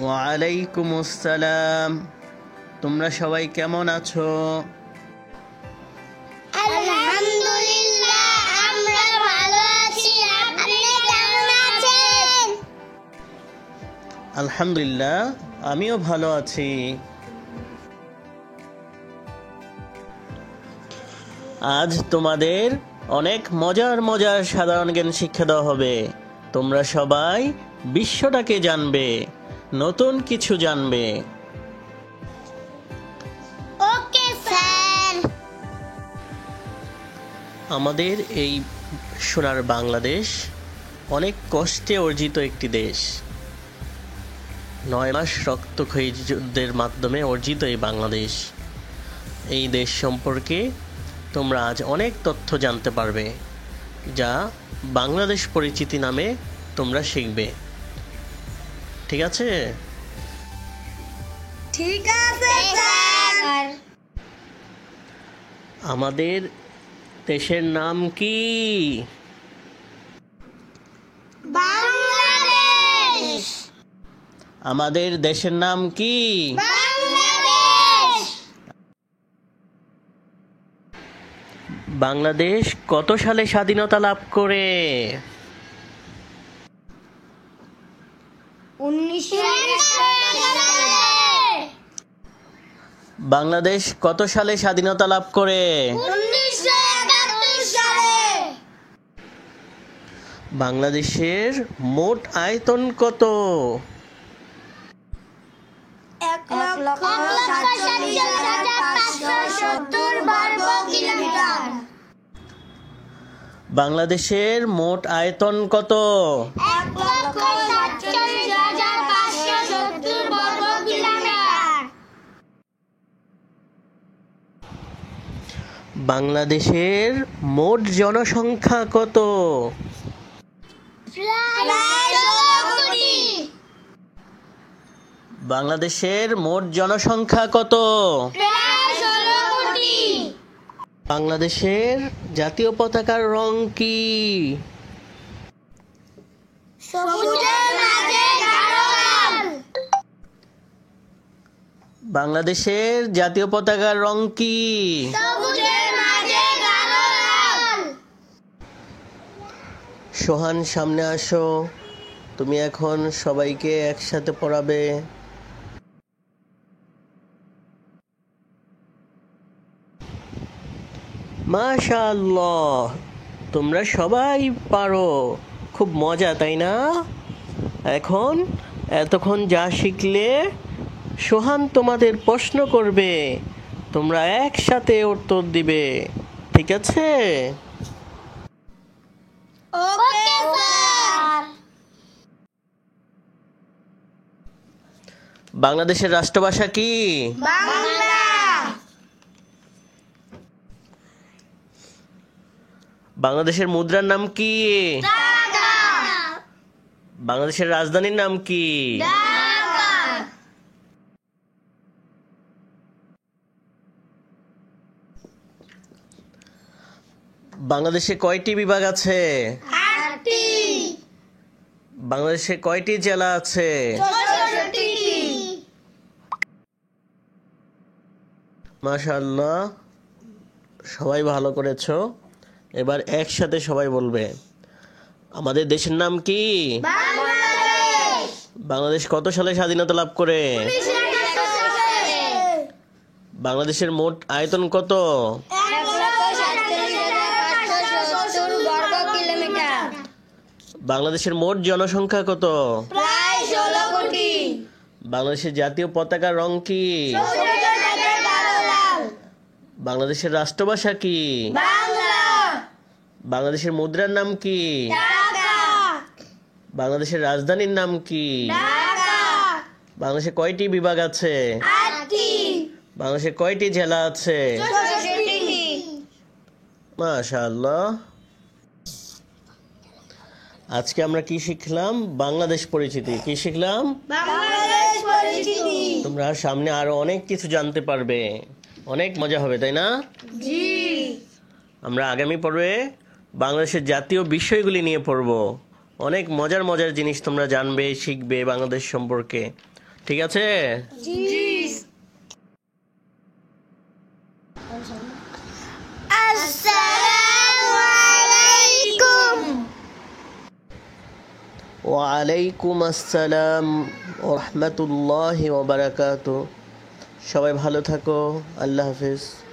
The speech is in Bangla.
ওয়ালাইকুম আসসালাম। তোমরা সবাই কেমন আছো? আলহামদুলিল্লাহ, আমরা ভালো আছি। আপনি কেমন আছেন? আলহামদুলিল্লাহ, আমিও ভালো আছি। আজ তোমাদের অনেক মজার মজার সাধারণ জ্ঞান শিক্ষা দেওয়া হবে। তোমরা সবাই বিশ্বটাকে জানবে, নতুন কিছু জানবে। Okay sir. আমাদের এই সোনার বাংলাদেশ অনেক কষ্টে অর্জিত একটি দেশ। 9 মাস রক্তক্ষয়ী যুদ্ধের মাধ্যমে অর্জিত এই বাংলাদেশ। এই দেশ সম্পর্কে তোমরা আজ অনেক তথ্য জানতে পারবে, যা বাংলাদেশ পরিচিতি নামে তোমরা শিখবে। ঠিক আছে? ঠিক আছে স্যার। আমাদের দেশের নাম কি? বাংলাদেশ। আমাদের দেশের নাম কি? বাংলাদেশ। বাংলাদেশ কত সালে স্বাধীনতা লাভ করে? 1971 বাংলাদেশ কত সালে স্বাধীনতা লাভ করে? 1971 সালে। বাংলাদেশের মোট আয়তন কত? 1,47,570 বর্গ কিলোমিটার। বাংলাদেশের মোট আয়তন কত? 1,47,570 বর্গ কিলোমিটার। বাংলাদেশের মোট জনসংখ্যা কত? প্রায় 16 কোটি। বাংলাদেশের মোট জনসংখ্যা কত? প্রায় 16 কোটি। বাংলাদেশের জাতীয় পতাকার রং কি? সবুজের মাঝে গাঢ় লাল। বাংলাদেশের জাতীয় পতাকার রং কি? সবুজের মাঝে গাঢ় লাল। সোহান, সামনে আসো। তুমি এখন সবাইকে একসাথে পড়াবে। মাশাআল্লাহ, তোমরা সবাই পারো। খুব মজা, তাই না? এখন এতক্ষণ যা শিখলে, সোহান তোমাদের প্রশ্ন করবে, তোমরা একসাথে উত্তর দিবে। ঠিক আছে? Okay sir. বাংলাদেশের রাষ্ট্রভাষা কি? বাংলা। বাংলাদেশের মুদ্রার নাম কি? টাকা। বাংলাদেশের রাজধানীর নাম কি? ঢাকা। বাংলাদেশে কয়টি বিভাগ আছে? 8টি। বাংলাদেশে কয়টি জেলা আছে? 64টি। মাশাআল্লাহ, সবাই ভালো করেছো। এবার একসাথে সবাই বলবে, আমাদের দেশের নাম কি? বাংলাদেশ। বাংলাদেশ কত সালে স্বাধীনতা লাভ করে? 1971 সালে। বাংলাদেশের মোট আয়তন কত? 1,47,570 বর্গ কিলোমিটার। বাংলাদেশের মোট জনসংখ্যা কত? প্রায় 16 কোটি। বাংলাদেশের জাতীয় পতাকার রং কি? সবুজের মাঝে গাঢ় লাল। বাংলাদেশের রাষ্ট্রভাষা কি? বাংলা। বাংলাদেশের মুদ্রার নাম কি? টাকা। বাংলাদেশের রাজধানীর নাম কি? ঢাকা। বাংলাদেশে কয়টি বিভাগ আছে? 8টি। বাংলাদেশে কয়টি জেলা আছে? 64টি। মাশাআল্লাহ। আজকে আমরা কি শিখলাম? বাংলাদেশ পরিচিতি। কি শিখলাম? বাংলাদেশ পরিচিতি। তোমরা সামনে আরো অনেক কিছু জানতে পারবে, অনেক মজা হবে, তাই না? জি। আমরা আগামী পর্বে বাংলাদেশের জাতীয় বিষয়গুলি নিয়ে পড়ব। অনেক মজার মজার জিনিস তোমরা জানবে, শিখবে বাংলাদেশ সম্পর্কে। ঠিক আছে? জি। আসসালামু আলাইকুম। ওয়ালাইকুম আসসালাম ওয়া রাহমাতুল্লাহি ওয়া বারাকাতুহু। সবাই ভালো থাকো। আল্লাহ হাফেজ।